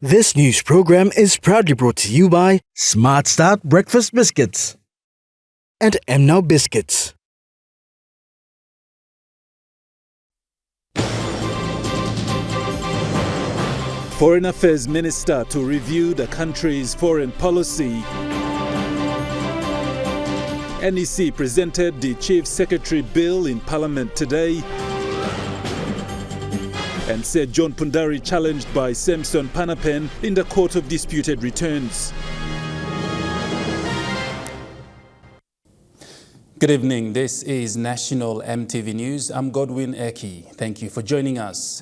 This news program is proudly brought to you by Smart Start Breakfast Biscuits and Now Biscuits. Foreign Affairs Minister to review the country's foreign policy. NEC presented the Chief Secretary Bill in Parliament today. And said John Pundari challenged by Samson Panapen in the Court of Disputed Returns. Good evening. This is National EMTV News. I'm Godwin Eki. Thank you for joining us.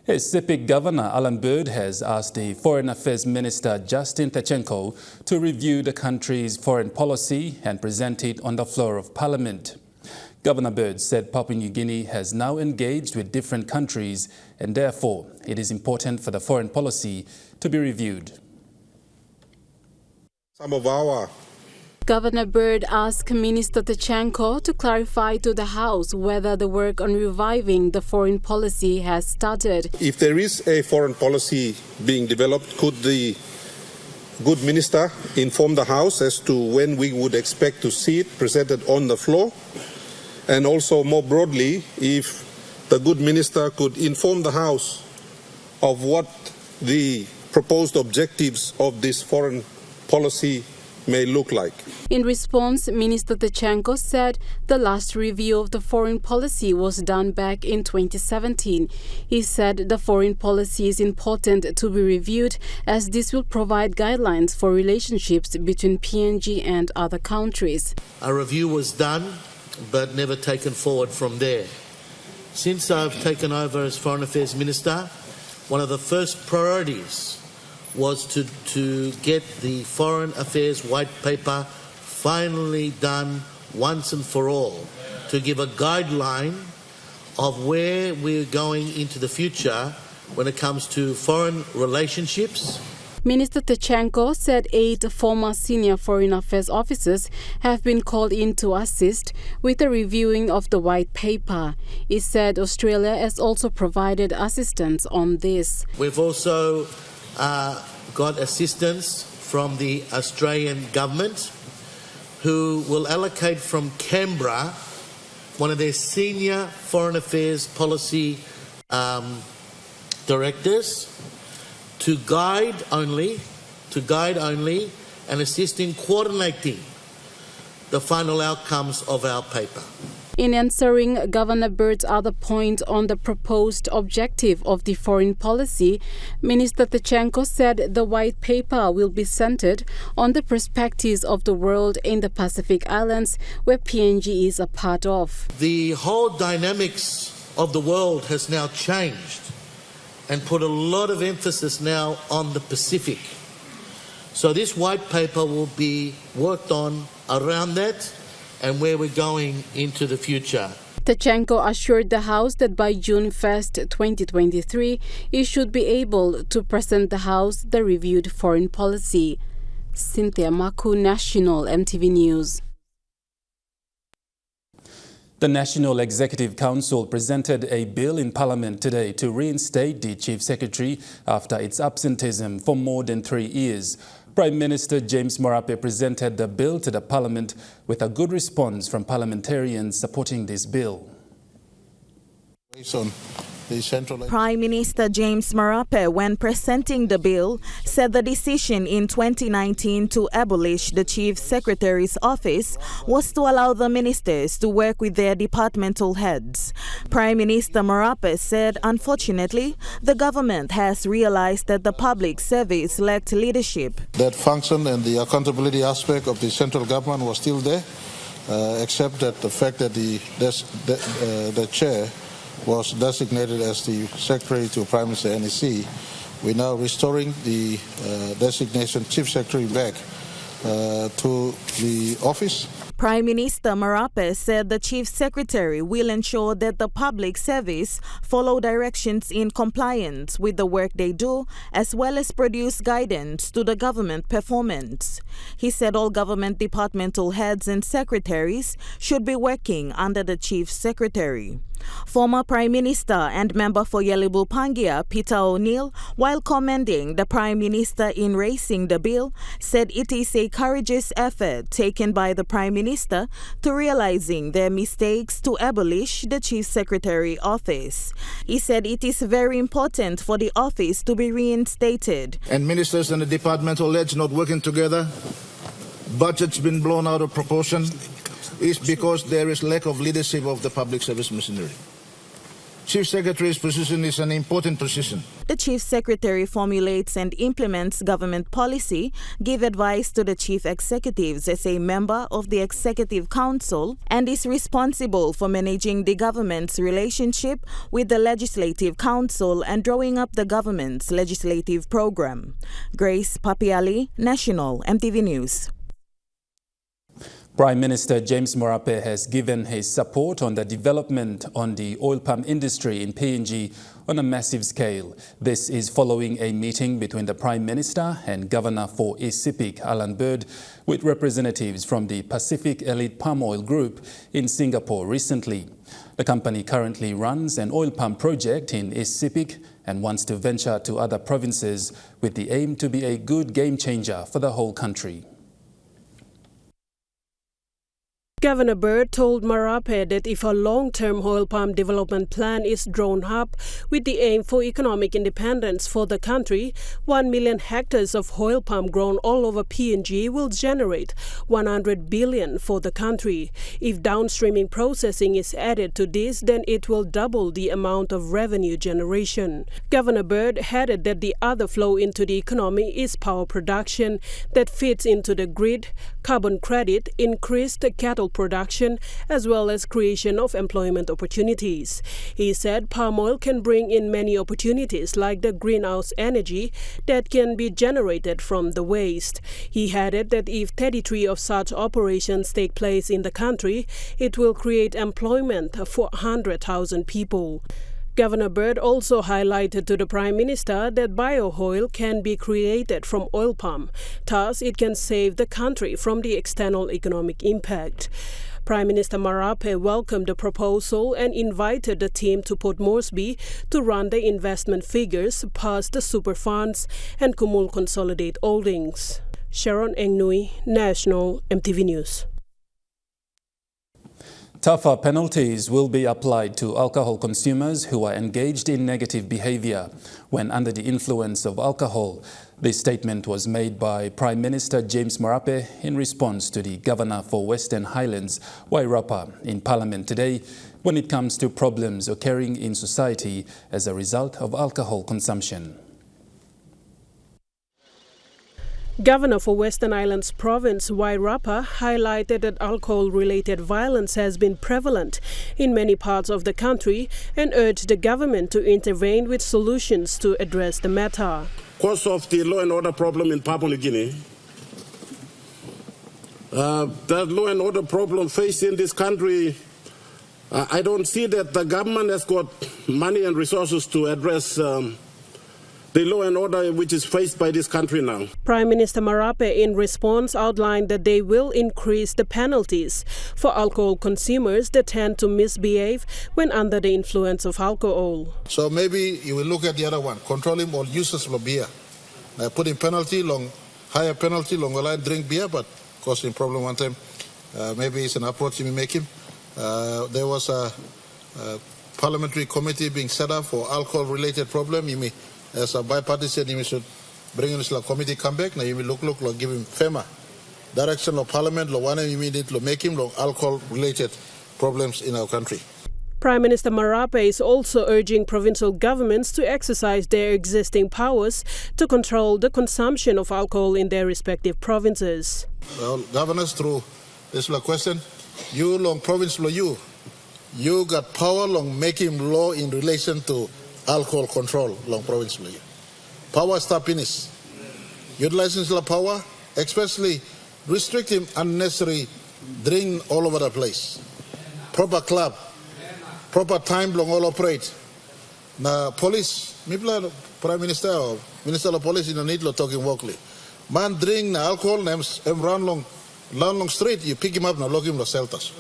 SIPC Governor Alan Bird has asked the Foreign Affairs Minister Justin Tachenko to review the country's foreign policy and present it on the floor of Parliament. Governor Bird said Papua New Guinea has now engaged with different countries and therefore it is important for the foreign policy to be reviewed. Governor Bird asked Minister Tachenko to clarify to the House whether the work on reviving the foreign policy has started. If there is a foreign policy being developed, could the good minister inform the House as to when we would expect to see it presented on the floor? And also more broadly, if the good minister could inform the House of what the proposed objectives of this foreign policy may look like. In response, Minister Tachenko said the last review of the foreign policy was done back in 2017. He said the foreign policy is important to be reviewed as this will provide guidelines for relationships between PNG and other countries. A review was done but never taken forward from there. Since I've taken over as Foreign Affairs Minister, one of the first priorities was to get the Foreign Affairs White Paper finally done once and for all, to give a guideline of where we're going into the future when it comes to foreign relationships. Minister Tachenko said 8 former senior foreign affairs officers have been called in to assist with the reviewing of the white paper. He said Australia has also provided assistance on this. We've also got assistance from the Australian government, who will allocate from Canberra one of their senior foreign affairs policy directors to guide only and assist in coordinating the final outcomes of our paper. In answering Governor Bird's other point on the proposed objective of the foreign policy, Minister Tachenko said the white paper will be centered on the perspectives of the world in the Pacific Islands, where PNG is a part of. The whole dynamics of the world has now changed and put a lot of emphasis now on the Pacific. So this white paper will be worked on around that and where we're going into the future. Tachenko assured the House that by June 1st, 2023, he should be able to present the House the reviewed foreign policy. Cynthia Maku, National EMTV News. The National Executive Council presented a bill in Parliament today to reinstate the Chief Secretary after its absenteeism for more than 3 years. Prime Minister James Marape presented the bill to the Parliament with a good response from parliamentarians supporting this bill. Prime Minister James Marape, when presenting the bill, said the decision in 2019 to abolish the Chief Secretary's office was to allow the ministers to work with their departmental heads. Prime Minister Marape said, unfortunately, the government has realized that the public service lacked leadership. That function and the accountability aspect of the central government was still there, except that the fact that the chair was designated as the Secretary to Prime Minister NEC. We're now restoring the designation Chief Secretary back to the office. Prime Minister Marape said the Chief Secretary will ensure that the public service follow directions in compliance with the work they do, as well as produce guidance to the government performance. He said all government departmental heads and secretaries should be working under the Chief Secretary. Former Prime Minister and member for Yalibu Pangia, Peter O'Neill, while commending the Prime Minister in raising the bill, said it is a courageous effort taken by the Prime Minister to realizing their mistakes to abolish the Chief Secretary office. He said it is very important for the office to be reinstated. And ministers and the departmental heads not working together, budget's been blown out of proportion, is because there is lack of leadership of the public service machinery. Chief Secretary's position is an important position. The Chief Secretary formulates and implements government policy, gives advice to the Chief Executives as a member of the Executive Council, and is responsible for managing the government's relationship with the Legislative Council and drawing up the government's legislative program. Grace Papiali, National EMTV News. Prime Minister James Marape has given his support on the development on the oil palm industry in PNG on a massive scale. This is following a meeting between the Prime Minister and Governor for East Sepik, Alan Bird, with representatives from the Pacific Elite Palm Oil Group in Singapore recently. The company currently runs an oil palm project in East Sepik and wants to venture to other provinces with the aim to be a good game changer for the whole country. Governor Bird told Marape that if a long-term oil palm development plan is drawn up with the aim for economic independence for the country, 1 million hectares of oil palm grown all over PNG will generate 100 billion for the country. If downstreaming processing is added to this, then it will double the amount of revenue generation. Governor Bird added that the other flow into the economy is power production that fits into the grid, carbon credit, increased cattle production, as well as creation of employment opportunities. He said palm oil can bring in many opportunities like the greenhouse energy that can be generated from the waste. He added that if 33 of such operations take place in the country, it will create employment for 100,000 people. Governor Bird also highlighted to the Prime Minister that bio-oil can be created from oil palm. Thus, it can save the country from the external economic impact. Prime Minister Marape welcomed the proposal and invited the team to Port Moresby to run the investment figures past the super funds and Kumul Consolidate Holdings. Sharon Engnui, National EMTV News. Tougher penalties will be applied to alcohol consumers who are engaged in negative behavior when under the influence of alcohol. This statement was made by Prime Minister James Marape in response to the Governor for Western Highlands, Wairapa, in Parliament today when it comes to problems occurring in society as a result of alcohol consumption. Governor for Western Islands Province, Wairapa, highlighted that alcohol-related violence has been prevalent in many parts of the country and urged the government to intervene with solutions to address the matter. Because of the law and order problem in Papua New Guinea, that law and order problem faced in this country, I don't see that the government has got money and resources to address the law and order which is faced by this country now. Prime Minister Marape in response outlined that they will increase the penalties for alcohol consumers that tend to misbehave when under the influence of alcohol. So maybe you will look at the other one, controlling all users of beer. Putting penalty, higher penalty, longer line, drink beer, but causing problem one time. Maybe it's an approach you may make him. There was a parliamentary committee being set up for alcohol-related problem. You may, as a bipartisan, you should bring in this committee come back. Now you will look, give him FEMA. Direction of Parliament, one immediately make him alcohol-related problems in our country. Prime Minister Marape is also urging provincial governments to exercise their existing powers to control the consumption of alcohol in their respective provinces. Well, governors, through this question, you long province law, you got power long making law in relation to alcohol control long province law. Power stop finish. Utilizing the power, especially restricting unnecessary drink all over the place. Proper club, proper time long all operate. Now police, maybe Prime Minister or Minister of Police in the need talking vocally. Man drink alcohol and run long street, you pick him up and lock him to shelters.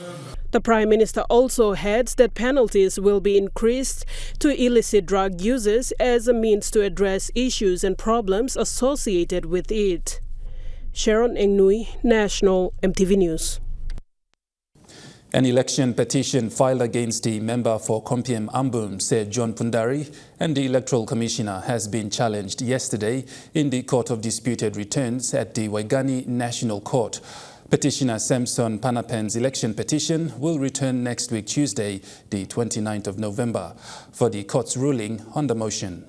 The Prime Minister also adds that penalties will be increased to illicit drug users as a means to address issues and problems associated with it. Sharon Engnui, National EMTV News. An election petition filed against the member for Kompiam Ambum, said John Pundari, and the Electoral Commissioner has been challenged yesterday in the Court of Disputed Returns at the Waigani National Court. Petitioner Samson Panapen's election petition will return next week Tuesday, the 29th of November, for the court's ruling on the motion.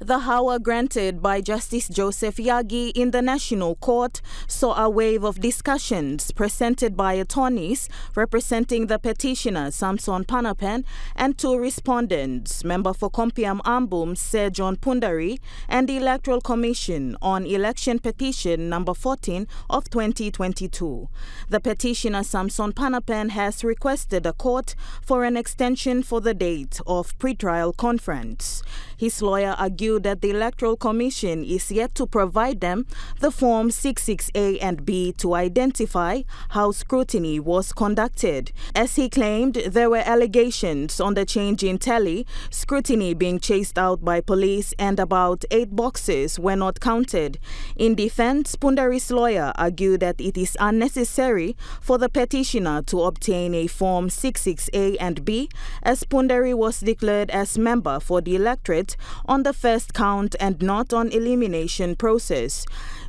The hour granted by Justice Joseph Yagi in the National Court saw a wave of discussions presented by attorneys representing the petitioner Samson Panapen and two respondents, member for Kompiam Ambum Sir John Pundari and the Electoral Commission on election petition number 14 of 2022. The petitioner Samson Panapen has requested a court for an extension for the date of pretrial conference. His lawyer argued that the Electoral Commission is yet to provide them the Form 66A and B to identify how scrutiny was conducted. As he claimed, there were allegations on the change in tally, scrutiny being chased out by police, and about 8 boxes were not counted. In defense, Pundari's lawyer argued that it is unnecessary for the petitioner to obtain a Form 66A and B, as Pundari was declared as member for the electorate on the first count and not on elimination process.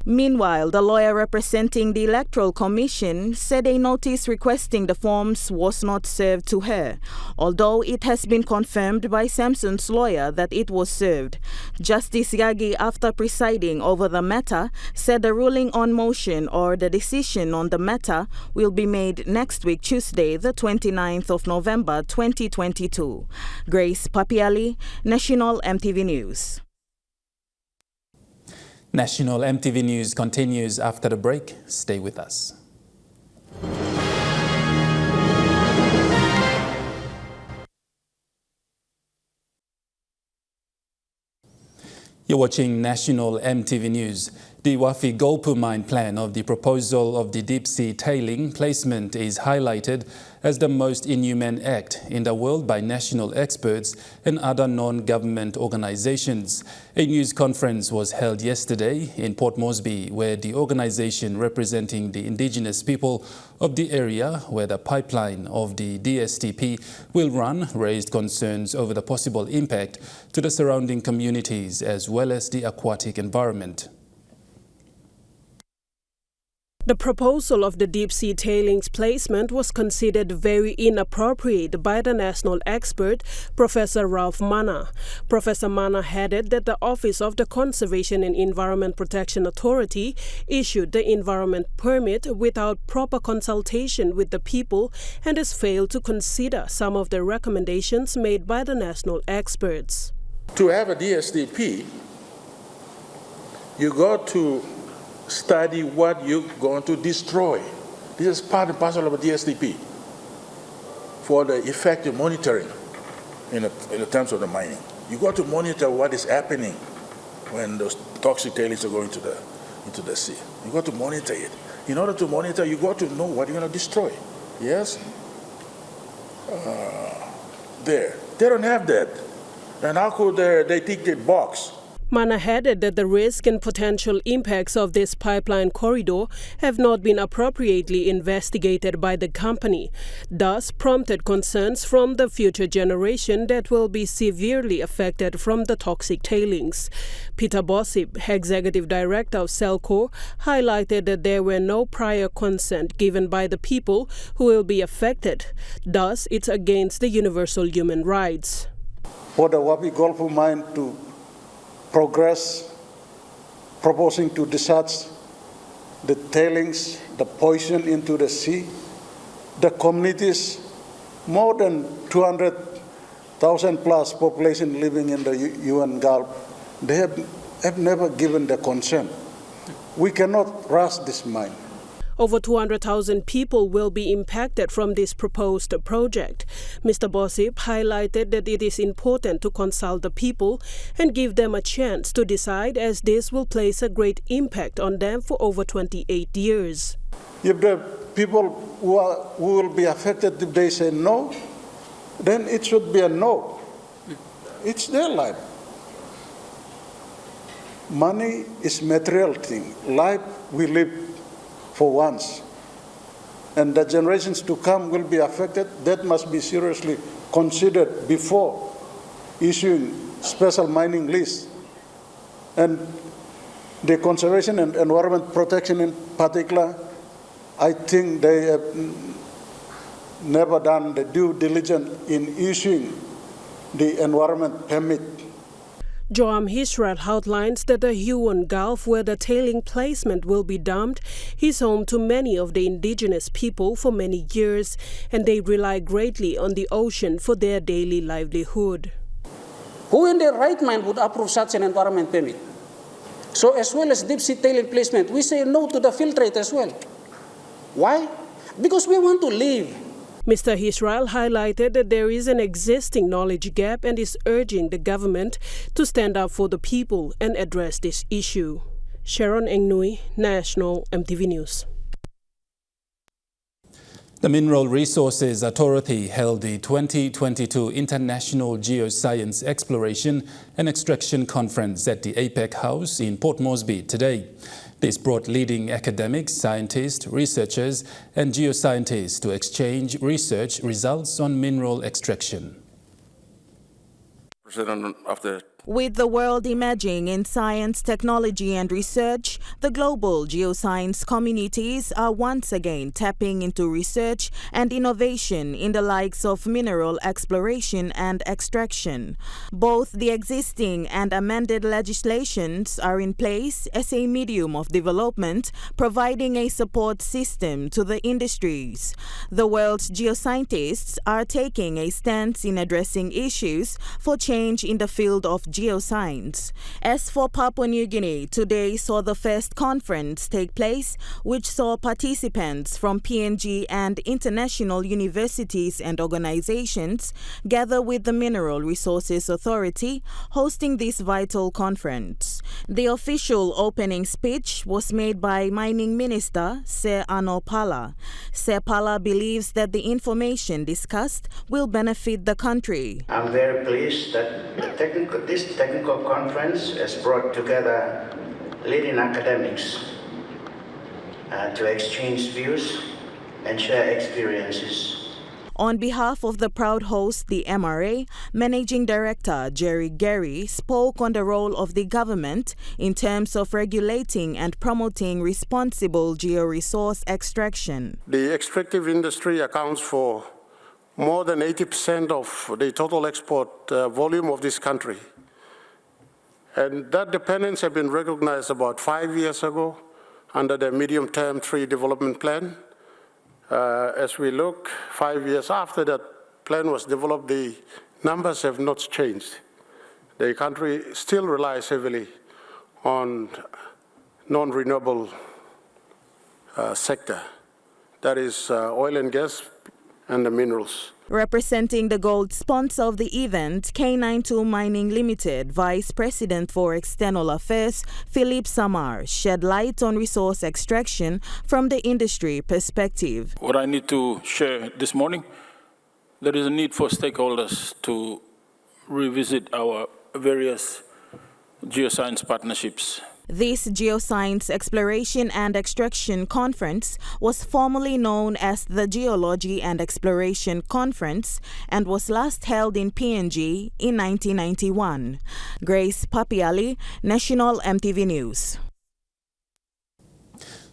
Meanwhile, the lawyer representing the Electoral Commission said a notice requesting the forms was not served to her, although it has been confirmed by Samson's lawyer that it was served. Justice Yagi, after presiding over the matter, said the ruling on motion or the decision on the matter will be made next week, Tuesday, the 29th of November, 2022. Grace Papiali, National EMTV News. National EMTV News continues after the break. Stay with us. You're watching National EMTV News. The Wafi Golpu mine plan of the proposal of the deep-sea tailing placement is highlighted as the most inhumane act in the world by national experts and other non-government organizations. A news conference was held yesterday in Port Moresby, where the organization representing the indigenous people of the area where the pipeline of the DSTP will run raised concerns over the possible impact to the surrounding communities as well as the aquatic environment. The proposal of the deep-sea tailings placement was considered very inappropriate by the national expert, Professor Ralph Mana. Professor Mana added that the Office of the Conservation and Environment Protection Authority issued the environment permit without proper consultation with the people and has failed to consider some of the recommendations made by the national experts. To have a DSTP, you got to study what you're going to destroy. This is part and parcel of a DSTP for the effective monitoring in the terms of the mining. You got to monitor what is happening when those toxic tailings are going into the sea. You got to monitor it. In order to monitor, you got to know what you're going to destroy. Yes? They don't have that. And how could they tick that box? Mana added that the risk and potential impacts of this pipeline corridor have not been appropriately investigated by the company, thus prompted concerns from the future generation that will be severely affected from the toxic tailings. Peter Bossip, Executive Director of Celcor, highlighted that there were no prior consent given by the people who will be affected, thus it's against the universal human rights. For the Wafi Golpu mine to progress, proposing to discharge the tailings, the poison into the sea, the communities, more than 200,000 plus population living in the UN Gulf, they have never given the consent. We cannot rush this mine. Over 200,000 people will be impacted from this proposed project. Mr. Bossip highlighted that it is important to consult the people and give them a chance to decide, as this will place a great impact on them for over 28 years. If the people who will be affected if they say no, then it should be a no. It's their life. Money is material thing. Life we live for once. And the generations to come will be affected. That must be seriously considered before issuing special mining lists. And the conservation and environment protection in particular, I think they have never done the due diligence in issuing the environment permit. Joam Israel outlines that the Huon Gulf, where the tailing placement will be dumped, is home to many of the indigenous people for many years, and they rely greatly on the ocean for their daily livelihood. Who in their right mind would approve such an environment permit? So as well as deep sea tailing placement, we say no to the filtrate as well. Why? Because we want to live. Mr. Israel highlighted that there is an existing knowledge gap and is urging the government to stand up for the people and address this issue. Sharon Engnui, National EMTV News. The Mineral Resources Authority held the 2022 International Geoscience Exploration and Extraction Conference at the APEC House in Port Moresby today. This brought leading academics, scientists, researchers and geoscientists to exchange research results on mineral extraction. With the world emerging in science, technology and research, the global geoscience communities are once again tapping into research and innovation in the likes of mineral exploration and extraction. Both the existing and amended legislations are in place as a medium of development, providing a support system to the industries. The world's geoscientists are taking a stance in addressing issues for change in the field of geoscience. As for Papua New Guinea, today saw the first conference take place, which saw participants from PNG and international universities and organizations gather with the Mineral Resources Authority, hosting this vital conference. The official opening speech was made by Mining Minister Sir Ano Pala. Sir Pala believes that the information discussed will benefit the country. I'm very pleased that this technical conference has brought together leading academics to exchange views and share experiences. On behalf of the proud host, the MRA, Managing Director Jerry Gary spoke on the role of the government in terms of regulating and promoting responsible georesource extraction. The extractive industry accounts for more than 80% of the total export volume of this country. And that dependence had been recognized about 5 years ago under the medium-term 3 development plan. As we look 5 years after that plan was developed, the numbers have not changed. The country still relies heavily on non-renewable sector, that is oil and gas and the minerals. Representing the gold sponsor of the event, K92 Mining Limited Vice President for External Affairs, Philip Samar, shed light on resource extraction from the industry perspective. What I need to share this morning, there is a need for stakeholders to revisit our various geoscience partnerships. This Geoscience Exploration and Extraction Conference was formerly known as the Geology and Exploration Conference and was last held in PNG in 1991. Grace Papiali, National EMTV News.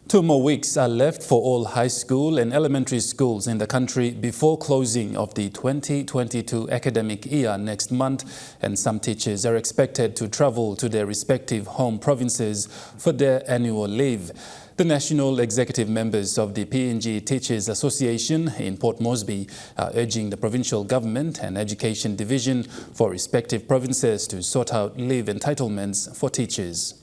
2 more weeks are left for all high school and elementary schools in the country before closing of the 2022 academic year next month, and some teachers are expected to travel to their respective home provinces for their annual leave. The national executive members of the PNG Teachers Association in Port Moresby are urging the provincial government and education division for respective provinces to sort out leave entitlements for teachers.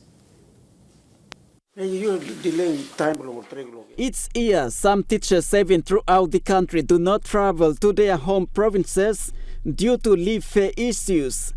Each year, some teachers serving throughout the country do not travel to their home provinces due to leave fare issues.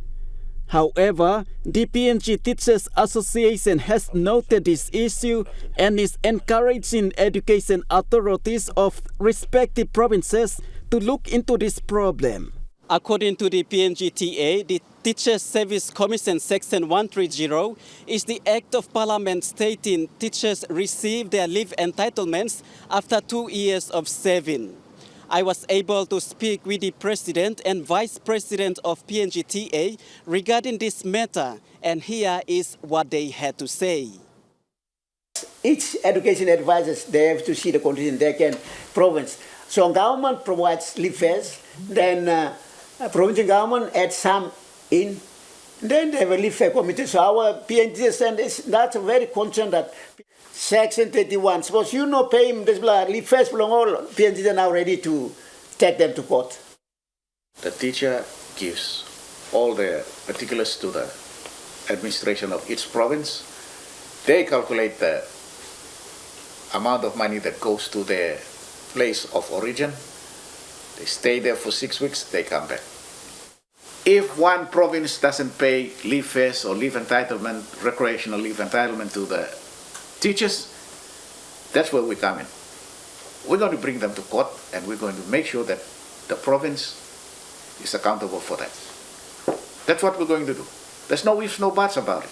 However, the PNG Teachers Association has noted this issue and is encouraging education authorities of respective provinces to look into this problem. According to the PNGTA, the Teachers Service Commission Section 130 is the Act of Parliament stating teachers receive their leave entitlements after 2 years of serving. I was able to speak with the President and Vice President of PNGTA regarding this matter, and here is what they had to say. Each education advisors, they have to see the condition in their province. So government provides leave first, then provincial government adds some in, then they have a leave committee. So our PNG, that's a very concerned that Section 31, suppose you know pay him this leave first, all PNG are now ready to take them to court. The teacher gives all the particulars to the administration of each province. They calculate the amount of money that goes to their place of origin. They stay there for 6 weeks, they come back. If one province doesn't pay leave fares or leave entitlement, recreational leave entitlement to the teachers, that's where we come in. We're going to bring them to court and we're going to make sure that the province is accountable for that. That's what we're going to do. There's no ifs, no buts about it.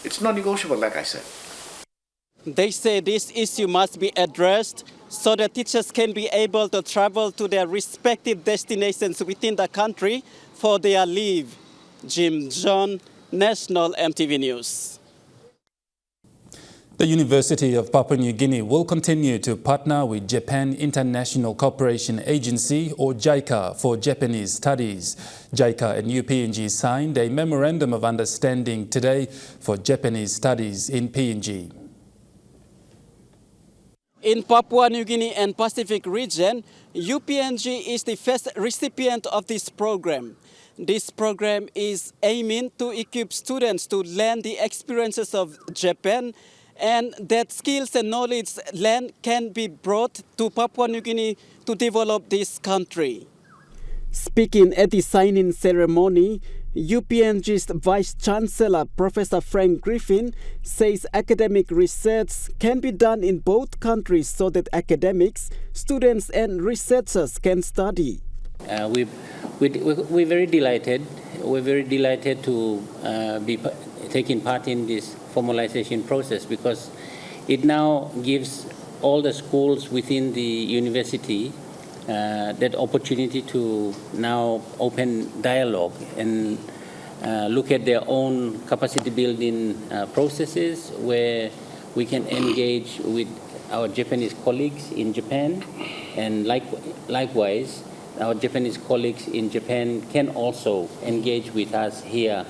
It's non-negotiable, like I said. They say this issue must be addressed so that teachers can be able to travel to their respective destinations within the country for their leave. Jim John, National EMTV News. The University of Papua New Guinea will continue to partner with Japan International Cooperation Agency, or JICA, for Japanese studies. JICA and UPNG signed a Memorandum of Understanding today for Japanese studies in PNG. In Papua New Guinea and Pacific region, UPNG is the first recipient of this program. This program is aiming to equip students to learn the experiences of Japan, and that skills and knowledge learned can be brought to Papua New Guinea to develop this country. Speaking at the signing ceremony, UPNG's Vice Chancellor, Professor Frank Griffin, says academic research can be done in both countries so that academics, students and researchers can study. We're very delighted. We're very delighted to be taking part in this formalization process because it now gives all the schools within the university that opportunity to now open dialogue and look at their own capacity building processes where we can engage with our Japanese colleagues in Japan, and likewise our Japanese colleagues in Japan can also engage with us here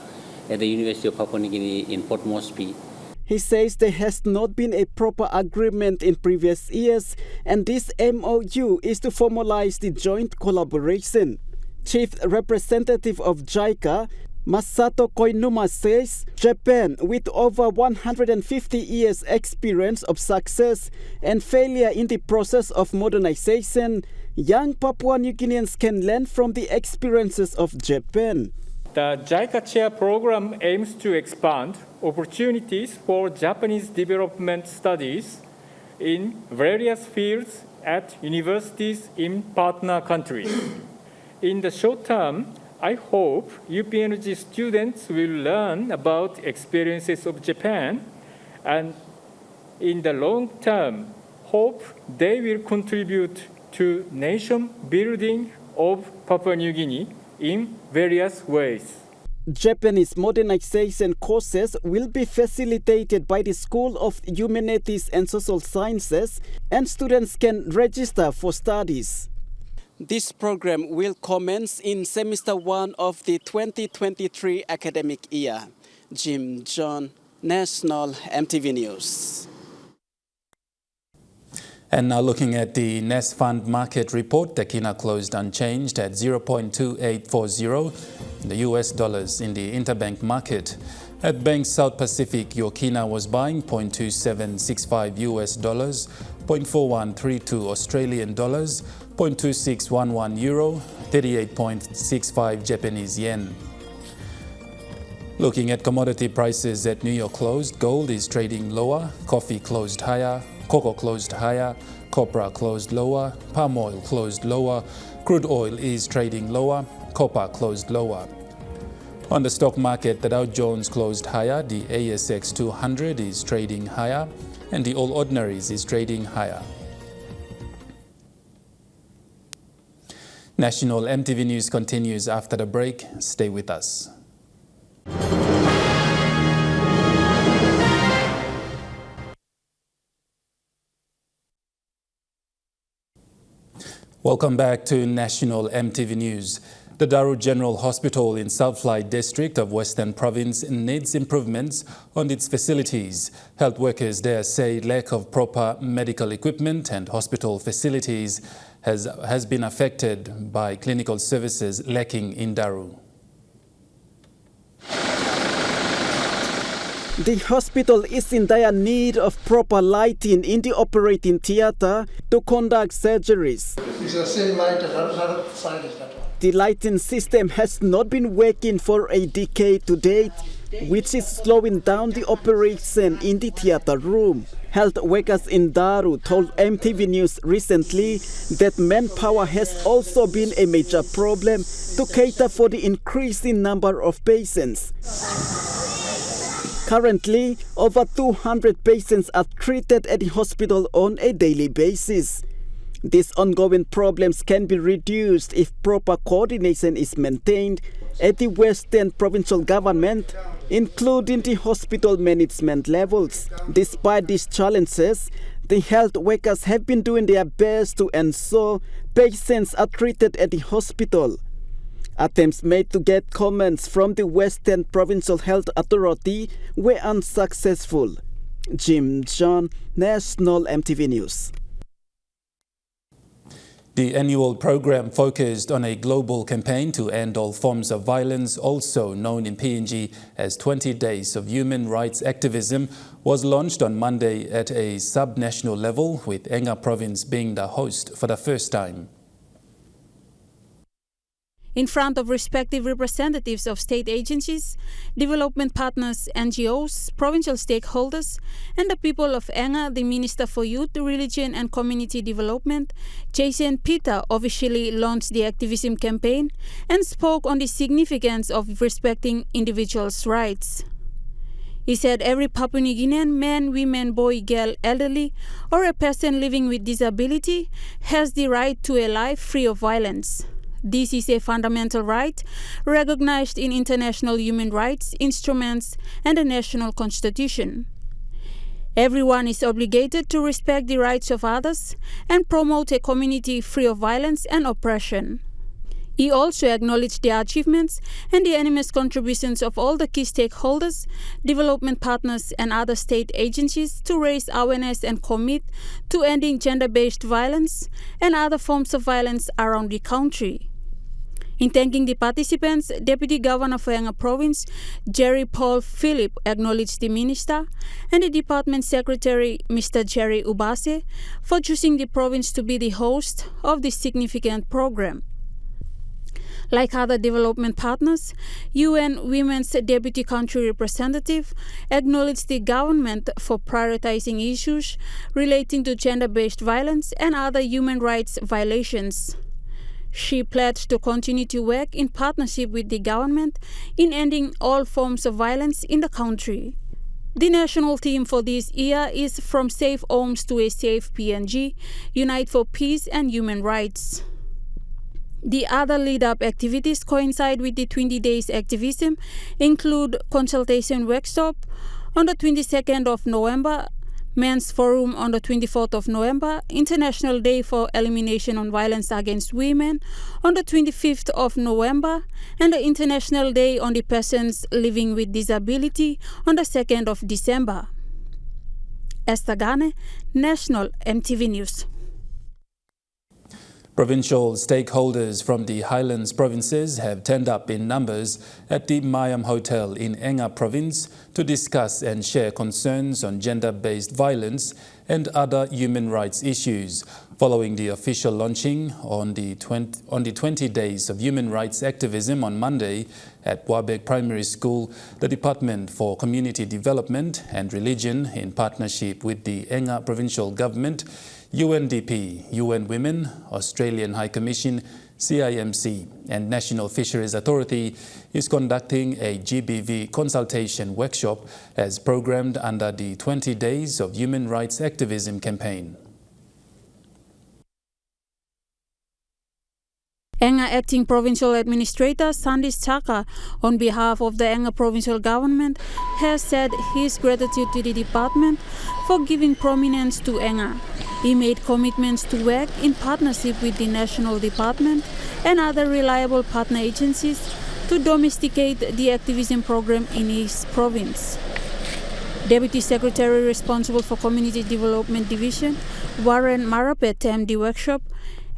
at the University of Papua New Guinea in Port Moresby. He says there has not been a proper agreement in previous years, and this MOU is to formalize the joint collaboration. Chief Representative of JICA, Masato Koinuma, says Japan, with over 150 years experience of success and failure in the process of modernization, young Papua New Guineans can learn from the experiences of Japan. The JICA Chair Program aims to expand opportunities for Japanese development studies in various fields at universities in partner countries. In the short term, I hope UPNG students will learn about experiences of Japan, and in the long term, hope they will contribute to nation building of Papua New Guinea in various ways. Japanese modernization courses will be facilitated by the School of Humanities and Social Sciences, and students can register for studies. This program will commence in semester 1 of the 2023 academic year. Jim John, National EMTV News. And now looking at the Nest Fund market report, the Kina closed unchanged at 0.2840 in the US dollars in the interbank market. At Bank South Pacific, your Kina was buying 0.2765 US dollars, 0.4132 Australian dollars, 0.2611 euro, 38.65 Japanese yen. Looking at commodity prices at New York closed, gold is trading lower, coffee closed higher, cocoa closed higher, copra closed lower, palm oil closed lower, crude oil is trading lower, copper closed lower. On the stock market, the Dow Jones closed higher, the ASX 200 is trading higher, and the All Ordinaries is trading higher. National EMTV News continues after the break. Stay with us. Welcome back to National EMTV News. The Daru General Hospital in Southfly District of Western Province needs improvements on its facilities. Health workers there say lack of proper medical equipment and hospital facilities has been affected by clinical services lacking in Daru. The hospital is in dire need of proper lighting in the operating theatre to conduct surgeries. It's the same light as another side is that one. The lighting system has not been working for a decade to date, which is slowing down the operation in the theatre room. Health workers in Daru told EMTV News recently that manpower has also been a major problem to cater for the increasing number of patients. Currently, over 200 patients are treated at the hospital on a daily basis. These ongoing problems can be reduced if proper coordination is maintained at the Western Provincial Government, including the hospital management levels. Despite these challenges, the health workers have been doing their best to ensure patients are treated at the hospital. Attempts made to get comments from the Western Provincial Health Authority were unsuccessful. Jim John, National EMTV News. The annual program focused on a global campaign to end all forms of violence, also known in PNG as 20 Days of Human Rights Activism, was launched on Monday at a sub-national level, with Enga Province being the host for the first time. In front of respective representatives of state agencies, development partners, NGOs, provincial stakeholders, and the people of Enga, the Minister for Youth, Religion and Community Development, Jason Peter, officially launched the activism campaign and spoke on the significance of respecting individuals' rights. He said every Papua New Guinean man, woman, boy, girl, elderly, or a person living with disability has the right to a life free of violence. This is a fundamental right recognized in international human rights instruments and the national constitution. Everyone is obligated to respect the rights of others and promote a community free of violence and oppression. He also acknowledged the achievements and the enormous contributions of all the key stakeholders, development partners and other state agencies to raise awareness and commit to ending gender-based violence and other forms of violence around the country. In thanking the participants, Deputy Governor for Enga Province, Jerry Paul Philip, acknowledged the Minister and the Department Secretary, Mr. Jerry Ubase, for choosing the province to be the host of this significant program. Like other development partners, UN Women's Deputy Country Representative acknowledged the government for prioritizing issues relating to gender-based violence and other human rights violations. She pledged to continue to work in partnership with the government in ending all forms of violence in the country. The national theme for this year is From Safe Homes to a Safe PNG, Unite for Peace and Human Rights. The other lead-up activities coincide with the 20 days activism, include consultation workshop on the 22nd of November, Men's Forum on the 24th of November, International Day for Elimination on Violence Against Women on the 25th of November, and the International Day on the Persons Living with Disability on the 2nd of December. Esther Gane, National EMTV News. Provincial stakeholders from the Highlands provinces have turned up in numbers at the Mayam Hotel in Enga Province to discuss and share concerns on gender-based violence and other human rights issues. Following the official launching on the 20 days of human rights activism on Monday at Wabeg Primary School, the Department for Community Development and Religion, in partnership with the Enga Provincial Government, UNDP, UN Women, Australian High Commission, CIMC, and National Fisheries Authority, is conducting a GBV consultation workshop as programmed under the 20 Days of Human Rights Activism campaign. Enga Acting Provincial Administrator Sandis Chaka, on behalf of the Enga Provincial Government, has said his gratitude to the department for giving prominence to Enga. He made commitments to work in partnership with the National Department and other reliable partner agencies to domesticate the activism program in his province. Deputy Secretary responsible for Community Development Division, Warren Marape, termed the workshop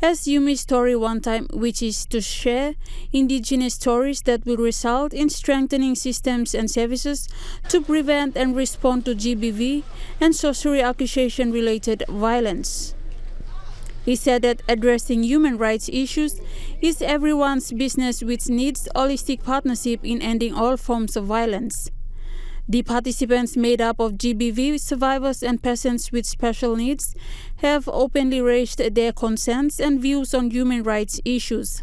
as Yumi's Story One Time, which is to share indigenous stories that will result in strengthening systems and services to prevent and respond to GBV and sorcery accusation-related violence. He said that addressing human rights issues is everyone's business, which needs holistic partnership in ending all forms of violence. The participants, made up of GBV survivors and persons with special needs, have openly raised their concerns and views on human rights issues.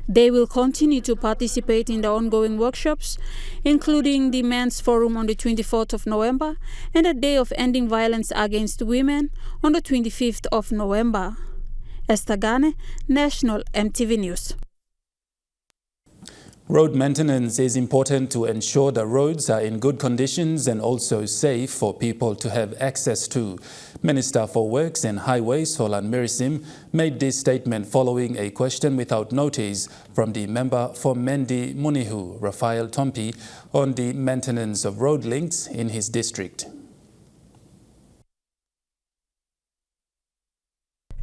They will continue to participate in the ongoing workshops, including the Men's Forum on the 24th of November and the Day of Ending Violence Against Women on the 25th of November. Esther Gane, National EMTV News. Road maintenance is important to ensure the roads are in good conditions and also safe for people to have access to. Minister for Works and Highways, Solan Mirisim, made this statement following a question without notice from the member for Mendi Munihu, Raphael Tompi, on the maintenance of road links in his district.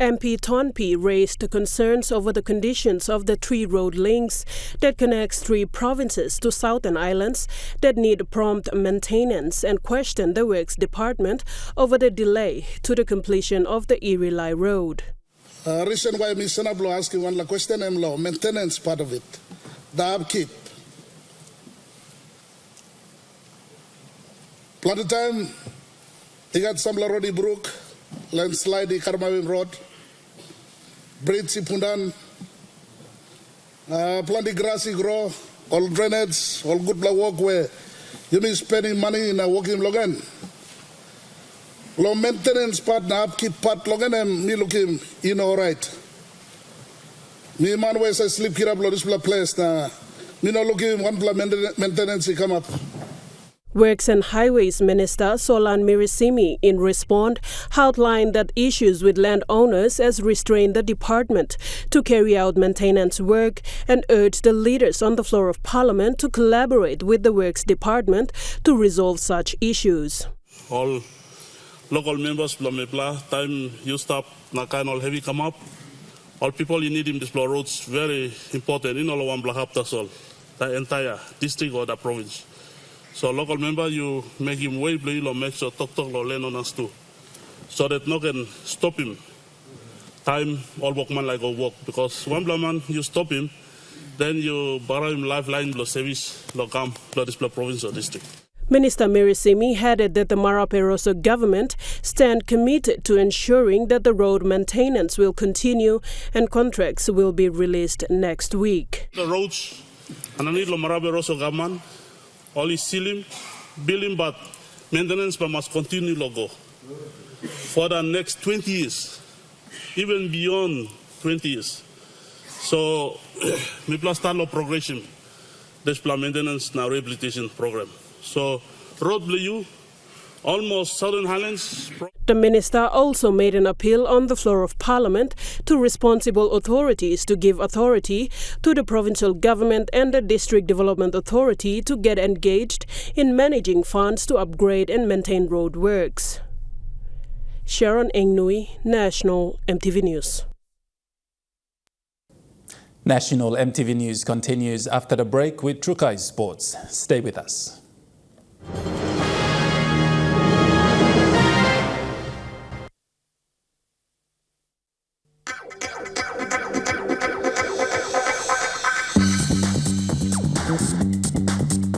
MP Tonpi raised concerns over the conditions of the 3 road links that connects 3 provinces to southern islands that need prompt maintenance, and questioned the Works Department over the delay to the completion of the Erie-Lai Road. Reason why Mr. Nablo asking one question, maintenance part of it, the upkeep. Plenty time, they got some Rodi Brook, landslide the Karmawim Road, Bridge Pundan, plenty grassy grow, all drainage, all good black walkway. You mean spending money in a walking logan. Low maintenance part, na upkeep part logan, and me looking, all right. Me man was a sleep here up this place na me no looking one maintenance come up. Works and Highways Minister Solan Mirisimi, in response, outlined that issues with landowners has restrained the department to carry out maintenance work, and urged the leaders on the floor of Parliament to collaborate with the Works Department to resolve such issues. All local members, time you stop, na kind of heavy come up. All people you need in this roads very important in all one black that's all, the entire district or the province. So local member, you make him way play or make sure talk learn on us too. So that no can stop him. Time all workman like go work. Because one man you stop him, then you borrow him lifeline blow service blow come blow this blow province or district. Minister Mirisimi added that the Marape-Rosso government stand committed to ensuring that the road maintenance will continue and contracts will be released next week. The roads, and I need the Marape-Rosso government, all is sealing, building, but maintenance must continue logo for the next 20 years, even beyond 20 years. So, we plus start no progression, this plan maintenance now rehabilitation program. So, road blue, almost Southern Highlands. The minister also made an appeal on the floor of Parliament to responsible authorities to give authority to the provincial government and the District Development Authority to get engaged in managing funds to upgrade and maintain road works. Sharon Engnui, National EMTV News. National EMTV News continues after the break with Trukai Sports. Stay with us.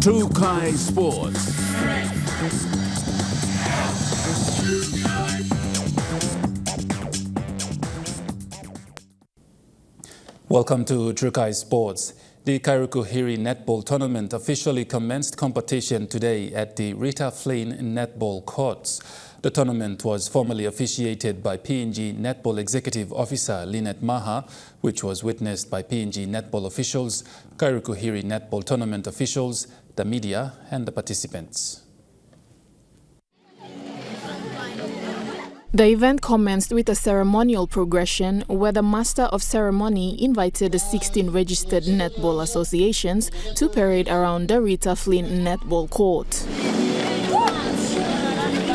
Trukai Sports. Welcome to Trukai Sports. The Kairukuhiri Netball Tournament officially commenced competition today at the Rita Flynn Netball Courts. The tournament was formally officiated by PNG Netball Executive Officer Lynette Maha, which was witnessed by PNG Netball officials, Kairukuhiri Netball Tournament officials, the media and the participants. The event commenced with a ceremonial progression where the Master of Ceremony invited the 16 registered netball associations to parade around the Rita Flynn Netball Court.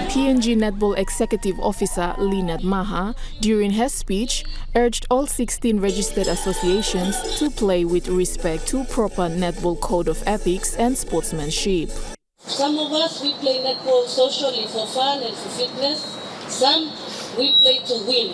PNG Netball Executive Officer Lynette Maha, during her speech, urged all 16 registered associations to play with respect to proper netball code of ethics and sportsmanship. Some of us, we play netball socially for fun and for fitness. Some, we play to win.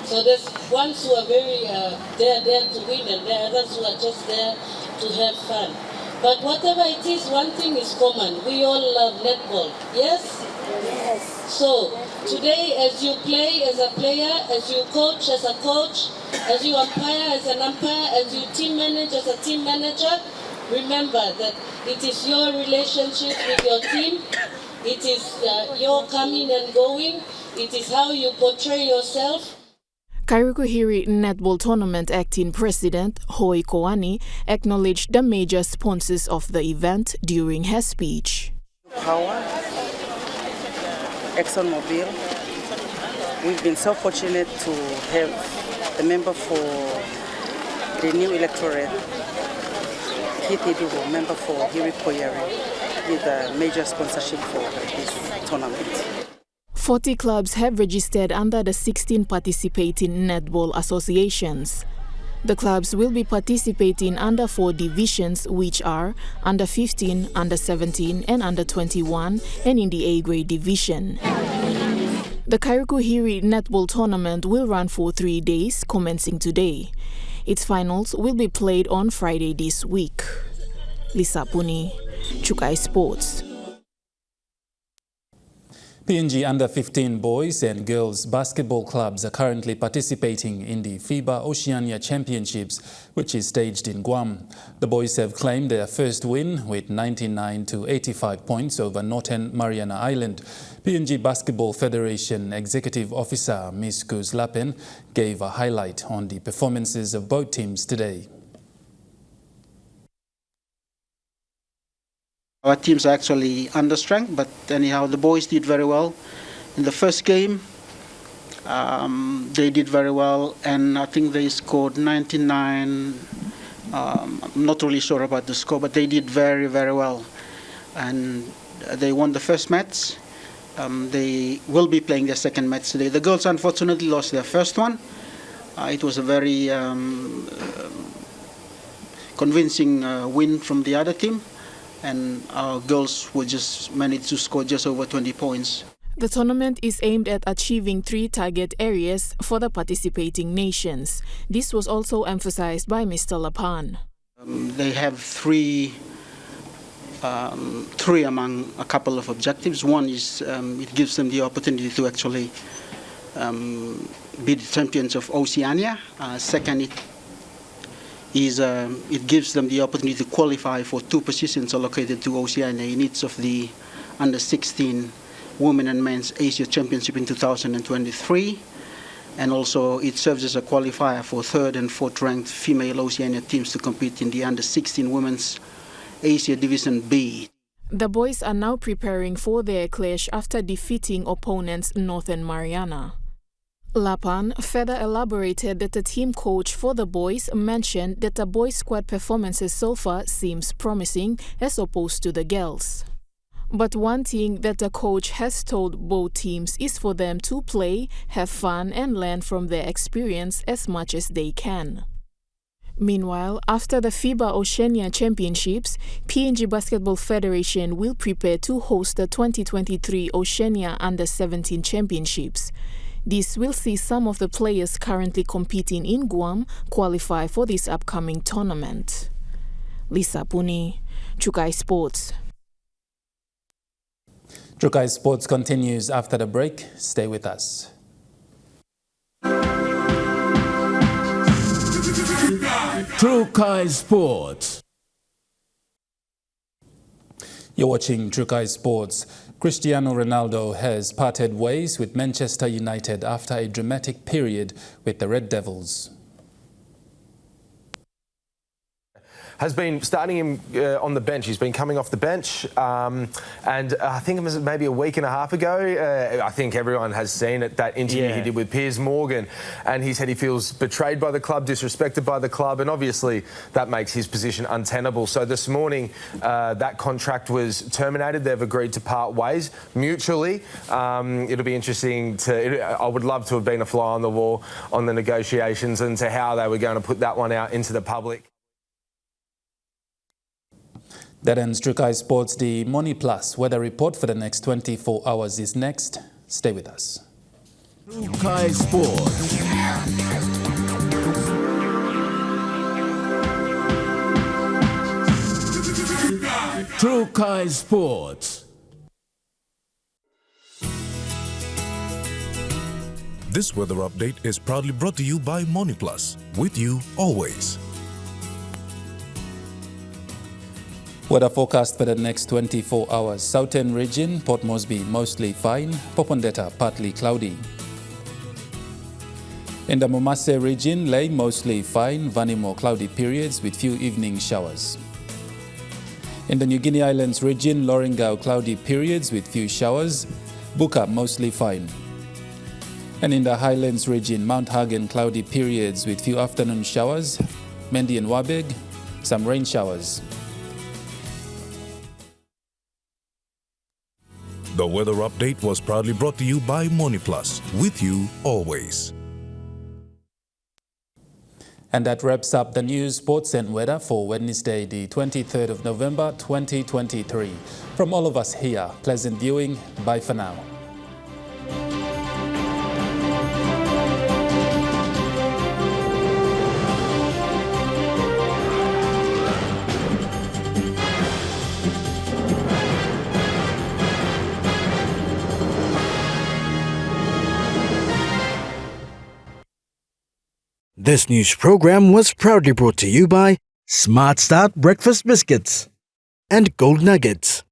So there's ones who are very, they're there to win, and there are others who are just there to have fun. But whatever it is, one thing is common. We all love netball. Yes? Yes. So today, as you play as a player, as you coach as a coach, as you umpire as an umpire, as you team manage as a team manager, remember that it is your relationship with your team. It is your coming and going. It is how you portray yourself. Kairukuhiri Netball Tournament Acting President Hoi Koani acknowledged the major sponsors of the event during her speech. Power, ExxonMobil. We've been so fortunate to have the member for the new electorate, Kiti member for Hiri Koyari, with a major sponsorship for this tournament. 40 clubs have registered under the 16 participating netball associations. The clubs will be participating under 4 divisions, which are under 15, under 17 and under 21, and in the A grade division. The Kairukuhiri Netball Tournament will run for 3 days, commencing today. Its finals will be played on Friday this week. Lisa Puni, Trukai Sports. PNG Under-15 boys and girls basketball clubs are currently participating in the FIBA Oceania Championships, which is staged in Guam. The boys have claimed their first win with 99 to 85 points over Northern Mariana Island. PNG Basketball Federation Executive Officer Ms. Kuz Lapen gave a highlight on the performances of both teams today. Our teams are actually under strength, but anyhow, the boys did very well. In the first game, they did very well, and I think they scored 99. I'm not really sure about the score, but they did very, very well. And they won the first match. They will be playing their second match today. The girls unfortunately lost their first one. It was a very convincing win from the other team. And our girls will just manage to score just over 20 points. The tournament is aimed at achieving 3 target areas for the participating nations. This was also emphasized by Mr. Lapan. They have three among a couple of objectives. One is it gives them the opportunity to actually be the champions of Oceania. Second, it gives them the opportunity to qualify for 2 positions allocated to Oceania in each of the Under-16 Women and Men's Asia Championship in 2023. And also it serves as a qualifier for 3rd and 4th ranked female Oceania teams to compete in the Under-16 Women's Asia Division B. The boys are now preparing for their clash after defeating opponents Northern Mariana. Lapan further elaborated that the team coach for the boys mentioned that the boys' squad performances so far seems promising as opposed to the girls. But one thing that the coach has told both teams is for them to play, have fun and learn from their experience as much as they can. Meanwhile, after the FIBA Oceania Championships, PNG Basketball Federation will prepare to host the 2023 Oceania Under-17 Championships. This will see some of the players currently competing in Guam qualify for this upcoming tournament. Lisa Puni, Chukai Sports. Chukai Sports continues after the break. Stay with us. Chukai Sports. You're watching Chukai Sports. Cristiano Ronaldo has parted ways with Manchester United after a dramatic period with the Red Devils. Has been starting him on the bench. He's been coming off the bench, and I think it was maybe a week and a half ago. I think everyone has seen it, that interview he did with Piers Morgan, and he said he feels betrayed by the club, disrespected by the club, and obviously that makes his position untenable. So this morning, that contract was terminated. They've agreed to part ways mutually. It'll be interesting I would love to have been a fly on the wall on the negotiations and to how they were going to put that one out into the public. That ends Chukai Sports. The Money Plus weather report for the next 24 hours is next. Stay with us. Chukai Sports. Chukai Sports. This weather update is proudly brought to you by Money Plus. With you always. Weather forecast for the next 24 hours. Southern region, Port Moresby mostly fine, Popondetta partly cloudy. In the Momase region, Lae mostly fine, Vanimo cloudy periods with few evening showers. In the New Guinea Islands region, Loringau cloudy periods with few showers, Buka mostly fine. And in the Highlands region, Mount Hagen cloudy periods with few afternoon showers, Mendi and Wabeg, some rain showers. The weather update was proudly brought to you by Money Plus. With you always. And that wraps up the news, sports and weather for Wednesday, the 23rd of November, 2023. From all of us here, pleasant viewing. Bye for now. This news program was proudly brought to you by Smart Start Breakfast Biscuits and Gold Nuggets.